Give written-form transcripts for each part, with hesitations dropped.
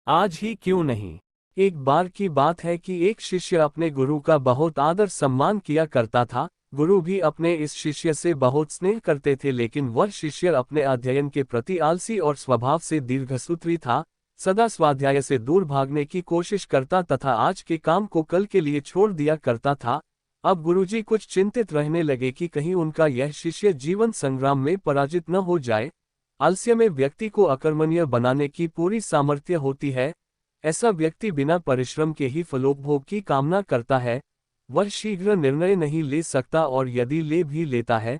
आज ही क्यों नहीं। एक बार की बात है कि एक शिष्य अपने गुरु का बहुत आदर सम्मान किया करता था। गुरु भी अपने इस शिष्य से बहुत स्नेह करते थे, लेकिन वह शिष्य अपने अध्ययन के प्रति आलसी और स्वभाव से दीर्घसूत्री था। सदा स्वाध्याय से दूर भागने की कोशिश करता तथा आज के काम को कल के लिए छोड़ दिया करता था। अब गुरुजी कुछ चिंतित रहने लगे कि कहीं उनका यह शिष्य जीवन संग्राम में पराजित न हो जाए। आलस्य में व्यक्ति को अकर्मण्य बनाने की पूरी सामर्थ्य होती है। ऐसा व्यक्ति बिना परिश्रम के ही फलोपभोग की कामना करता है। वह शीघ्र निर्णय नहीं ले सकता और यदि ले भी लेता है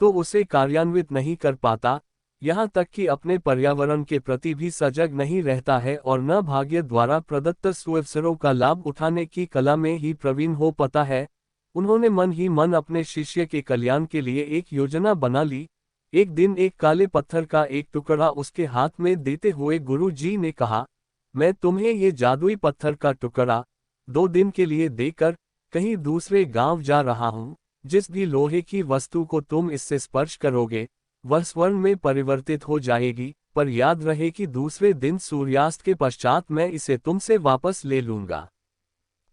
तो उसे कार्यान्वित नहीं कर पाता। यहाँ तक कि अपने पर्यावरण के प्रति भी सजग नहीं रहता है और न भाग्य द्वारा प्रदत्त सुअवसरों का लाभ उठाने की कला में ही प्रवीण हो पाता है। उन्होंने मन ही मन अपने शिष्य के कल्याण के लिए एक योजना बना ली। एक दिन एक काले पत्थर का एक टुकड़ा उसके हाथ में देते हुए गुरु जी ने कहा, मैं तुम्हें ये जादुई पत्थर का टुकड़ा 2 दिन के लिए देकर कहीं दूसरे गांव जा रहा हूं। जिस भी लोहे की वस्तु को तुम इससे स्पर्श करोगे वह स्वर्ण में परिवर्तित हो जाएगी, पर याद रहे कि दूसरे दिन सूर्यास्त के पश्चात मैं इसे तुमसे वापस ले लूंगा।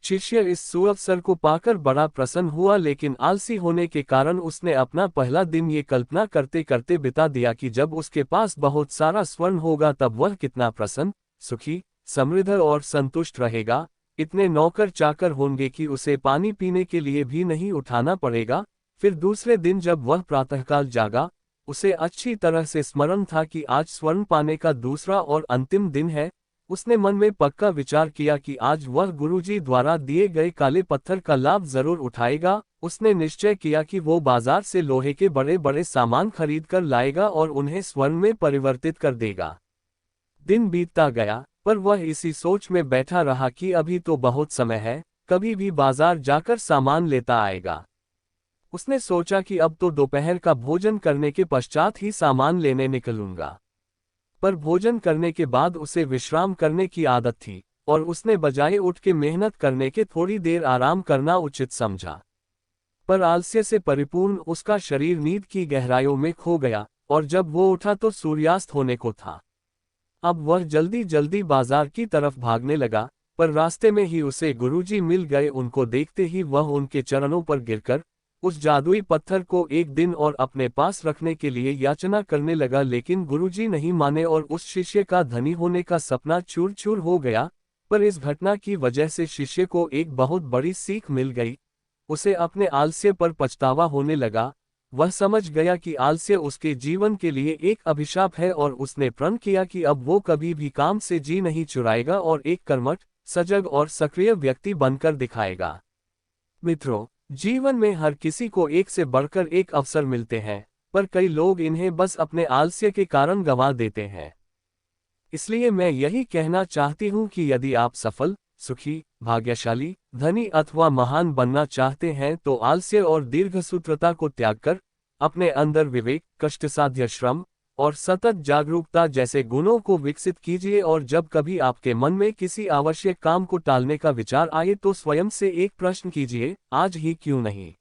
शिष्य इस सुअवसर को पाकर बड़ा प्रसन्न हुआ, लेकिन आलसी होने के कारण उसने अपना पहला दिन ये कल्पना करते करते बिता दिया कि जब उसके पास बहुत सारा स्वर्ण होगा तब वह कितना प्रसन्न, सुखी, समृद्ध और संतुष्ट रहेगा। इतने नौकर चाकर होंगे कि उसे पानी पीने के लिए भी नहीं उठाना पड़ेगा। फिर दूसरे दिन जब वह प्रातःकाल जागा, उसे अच्छी तरह से स्मरण था कि आज स्वर्ण पाने का दूसरा और अंतिम दिन है। उसने मन में पक्का विचार किया कि आज वह गुरुजी द्वारा दिए गए काले पत्थर का लाभ जरूर उठाएगा। उसने निश्चय किया कि वो बाजार से लोहे के बड़े बड़े सामान खरीद कर लाएगा और उन्हें स्वर्ण में परिवर्तित कर देगा। दिन बीतता गया, पर वह इसी सोच में बैठा रहा कि अभी तो बहुत समय है, कभी भी बाजार जाकर सामान लेता आएगा। उसने सोचा कि अब तो दोपहर का भोजन करने के पश्चात ही सामान लेने निकलूंगा। पर भोजन करने के बाद उसे विश्राम करने की आदत थी और उसने बजाय उठ के मेहनत करने के थोड़ी देर आराम करना उचित समझा। पर आलस्य से परिपूर्ण उसका शरीर नींद की गहराइयों में खो गया और जब वो उठा तो सूर्यास्त होने को था। अब वह जल्दी जल्दी बाजार की तरफ भागने लगा, पर रास्ते में ही उसे गुरुजी मिल गए। उनको देखते ही वह उनके चरणों पर गिरकर उस जादुई पत्थर को एक दिन और अपने पास रखने के लिए याचना करने लगा, लेकिन गुरुजी नहीं माने और उस शिष्य का धनी होने का सपना चूर चूर हो गया। पर इस घटना की वजह से शिष्य को एक बहुत बड़ी सीख मिल गई। उसे अपने आलस्य पर पछतावा होने लगा। वह समझ गया कि आलस्य उसके जीवन के लिए एक अभिशाप है और उसने प्रण किया कि अब वो कभी भी काम से जी नहीं चुराएगा और एक कर्मठ, सजग और सक्रिय व्यक्ति बनकर दिखाएगा। मित्रों, जीवन में हर किसी को एक से बढ़कर एक अवसर मिलते हैं, पर कई लोग इन्हें बस अपने आलस्य के कारण गंवा देते हैं। इसलिए मैं यही कहना चाहती हूँ कि यदि आप सफल, सुखी, भाग्यशाली, धनी अथवा महान बनना चाहते हैं तो आलस्य और दीर्घसूत्रता को त्याग कर अपने अंदर विवेक, कष्टसाध्य श्रम और सतत जागरूकता जैसे गुणों को विकसित कीजिए। और जब कभी आपके मन में किसी आवश्यक काम को टालने का विचार आए तो स्वयं से एक प्रश्न कीजिए, आज ही क्यों नहीं।